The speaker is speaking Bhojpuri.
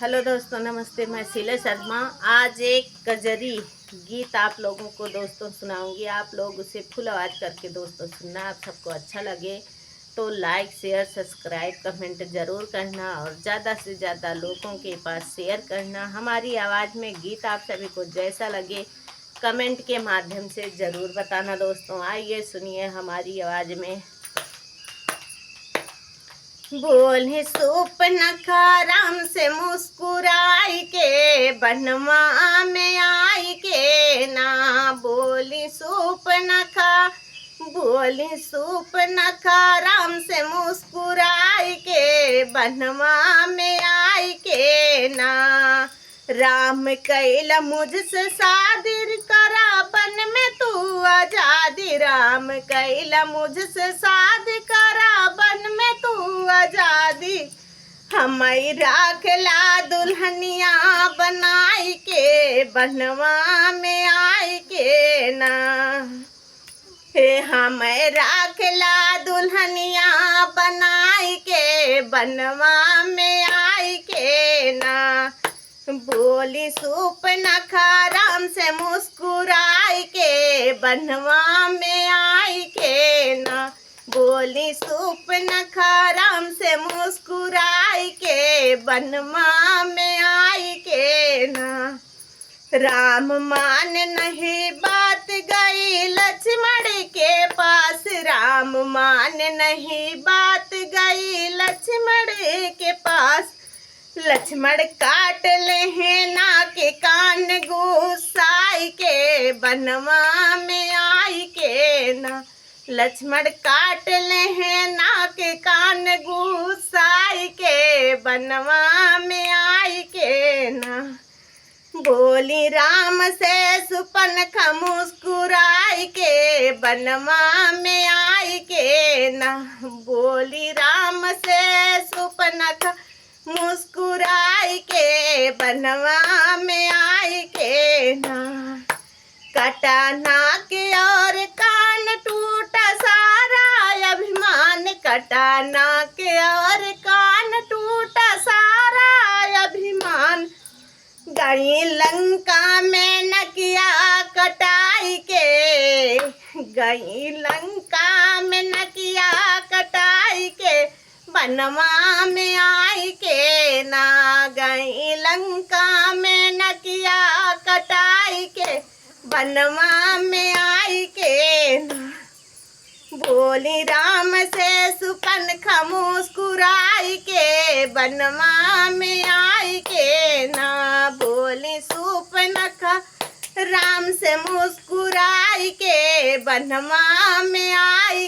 हेलो दोस्तों, नमस्ते। मैं शीला शर्मा। आज एक कजरी गीत आप लोगों को दोस्तों सुनाऊंगी। आप लोग उसे फुल आवाज़ करके दोस्तों सुनना। आप सबको अच्छा लगे तो लाइक शेयर सब्सक्राइब कमेंट ज़रूर करना और ज़्यादा से ज़्यादा लोगों के पास शेयर करना। हमारी आवाज़ में गीत आप सभी को जैसा लगे कमेंट के माध्यम से ज़रूर बताना दोस्तों। आइए सुनिए हमारी आवाज़ में। बोले सूप नखा राम से मुस्कुराई के बनवा में आई के ना। बोली सूप नखा राम से मुस्कुराई के बनवा में आई के ना। राम कैला मुझसे शादी करा बन में तू आजादी। राम कैला मुझसे शादी करा बन में तू आजादी। हमारी राखला दुल्हनिया बनाई के बनवा में आई के ना। हे हमें राखला दुल्हनिया बनाई के बनवा में आई के ना। बोली सूप नखा राम से मुस्कुराई के बनवा में आई के ना। बोली सूप नखा राम से मुस्कुराई के बनवा में आई के ना। राम मान नहीं बात गई लक्ष्मण के पास। राम मान नहीं बात गई लक्ष्मण के पास। लक्ष्मण काट ले हैं ना के कान गुस्साई के बनवा में आई के ना। लक्ष्मण काट ले हैं ना के कान गुस्साई के बनवा में आई के ना। बोली राम से सुपनखा मुस्कुराई के बनवा में आई के ना। बोली राम से सुपनखा मुस्कुराई के बनवा में आई के ना। कटा नाक और कान टूटा सारा अभिमान। कटा नाक और कान टूटा सारा अभिमान। गई लंका में न किया कटाई के। गई लंका में न किया कटाई के बनवा में आई के ना। गई लंका में न किया कटाई के बनवा में आई के ना। बोली राम से सुपनखा मुस्कुराई के बनवा में आई के ना। बोली सुपनखा राम से मुस्कुराई के बनवा में आई